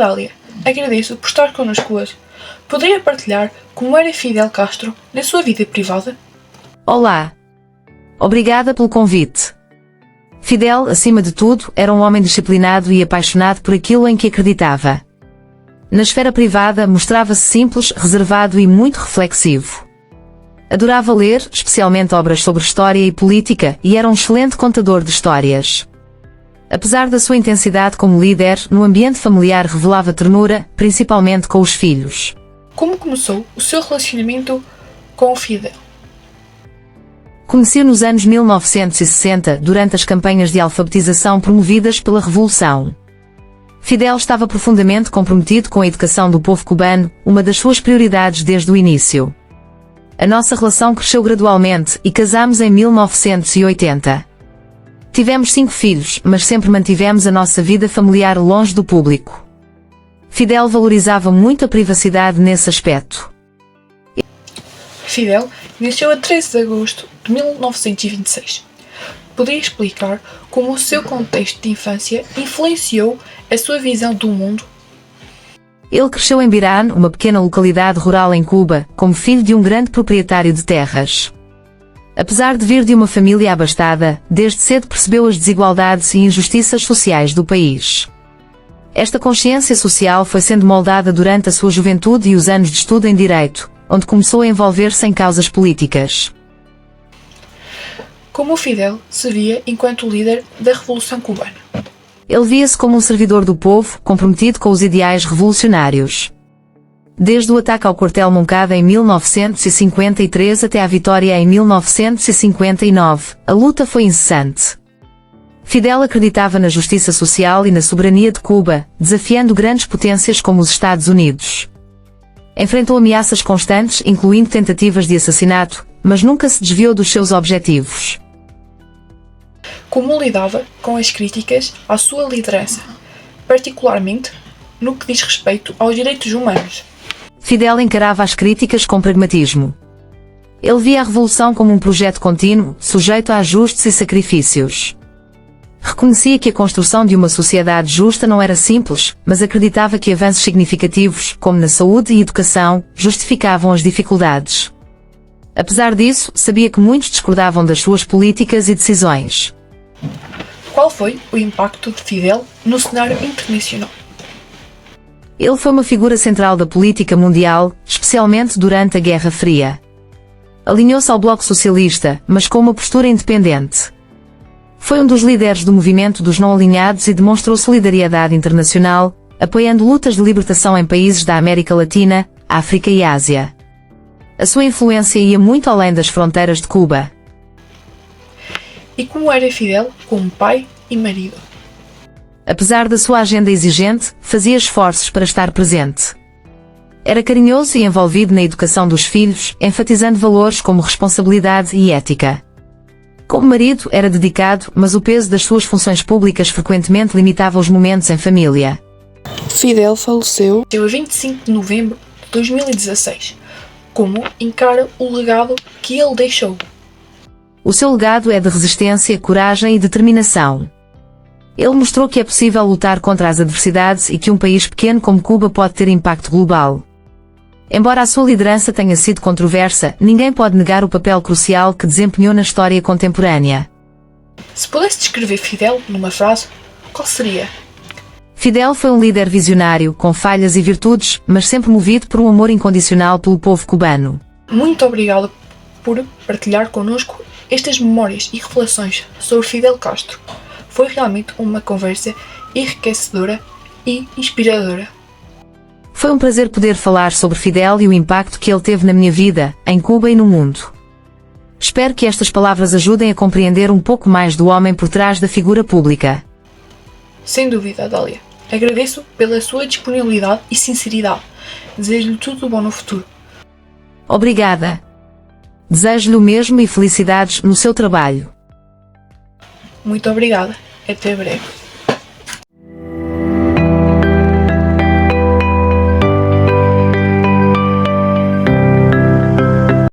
Dália, agradeço por estar connosco hoje. Poderia partilhar como era Fidel Castro na sua vida privada? Olá. Obrigada pelo convite. Fidel, acima de tudo, era um homem disciplinado e apaixonado por aquilo em que acreditava. Na esfera privada, mostrava-se simples, reservado e muito reflexivo. Adorava ler, especialmente obras sobre história e política, e era um excelente contador de histórias. Apesar da sua intensidade como líder, no ambiente familiar revelava ternura, principalmente com os filhos. Como começou o seu relacionamento com o Fidel? Conheci-o nos anos 1960, durante as campanhas de alfabetização promovidas pela Revolução. Fidel estava profundamente comprometido com a educação do povo cubano, uma das suas prioridades desde o início. A nossa relação cresceu gradualmente e casamos em 1980. Tivemos 5 filhos, mas sempre mantivemos a nossa vida familiar longe do público. Fidel valorizava muito a privacidade nesse aspecto. Fidel nasceu a 13 de agosto de 1926. Poderia explicar como o seu contexto de infância influenciou a sua visão do mundo? Ele cresceu em Birán, uma pequena localidade rural em Cuba, como filho de um grande proprietário de terras. Apesar de vir de uma família abastada, desde cedo percebeu as desigualdades e injustiças sociais do país. Esta consciência social foi sendo moldada durante a sua juventude e os anos de estudo em Direito, onde começou a envolver-se em causas políticas. Como o Fidel se via enquanto líder da Revolução Cubana? Ele via-se como um servidor do povo, comprometido com os ideais revolucionários. Desde o ataque ao quartel Moncada em 1953 até a vitória em 1959, a luta foi incessante. Fidel acreditava na justiça social e na soberania de Cuba, desafiando grandes potências como os Estados Unidos. Enfrentou ameaças constantes, incluindo tentativas de assassinato, mas nunca se desviou dos seus objetivos. Como lidava com as críticas à sua liderança, particularmente no que diz respeito aos direitos humanos? Fidel encarava as críticas com pragmatismo. Ele via a revolução como um projeto contínuo, sujeito a ajustes e sacrifícios. Reconhecia que a construção de uma sociedade justa não era simples, mas acreditava que avanços significativos, como na saúde e educação, justificavam as dificuldades. Apesar disso, sabia que muitos discordavam das suas políticas e decisões. Qual foi o impacto de Fidel no cenário internacional? Ele foi uma figura central da política mundial, especialmente durante a Guerra Fria. Alinhou-se ao Bloco Socialista, mas com uma postura independente. Foi um dos líderes do movimento dos não alinhados e demonstrou solidariedade internacional, apoiando lutas de libertação em países da América Latina, África e Ásia. A sua influência ia muito além das fronteiras de Cuba. E como era Fidel como pai e marido? Apesar da sua agenda exigente, fazia esforços para estar presente. Era carinhoso e envolvido na educação dos filhos, enfatizando valores como responsabilidade e ética. Como marido, era dedicado, mas o peso das suas funções públicas frequentemente limitava os momentos em família. Fidel faleceu a 25 de novembro de 2016. Como encara o legado que ele deixou? O seu legado é de resistência, coragem e determinação. Ele mostrou que é possível lutar contra as adversidades e que um país pequeno como Cuba pode ter impacto global. Embora a sua liderança tenha sido controversa, ninguém pode negar o papel crucial que desempenhou na história contemporânea. Se pudesse descrever Fidel numa frase, qual seria? Fidel foi um líder visionário, com falhas e virtudes, mas sempre movido por um amor incondicional pelo povo cubano. Muito obrigado por partilhar connosco estas memórias e reflexões sobre Fidel Castro. Foi realmente uma conversa enriquecedora e inspiradora. Foi um prazer poder falar sobre Fidel e o impacto que ele teve na minha vida, em Cuba e no mundo. Espero que estas palavras ajudem a compreender um pouco mais do homem por trás da figura pública. Sem dúvida, Dália. Agradeço pela sua disponibilidade e sinceridade. Desejo-lhe tudo bom no futuro. Obrigada. Desejo-lhe o mesmo e felicidades no seu trabalho. Muito obrigada. Até breve.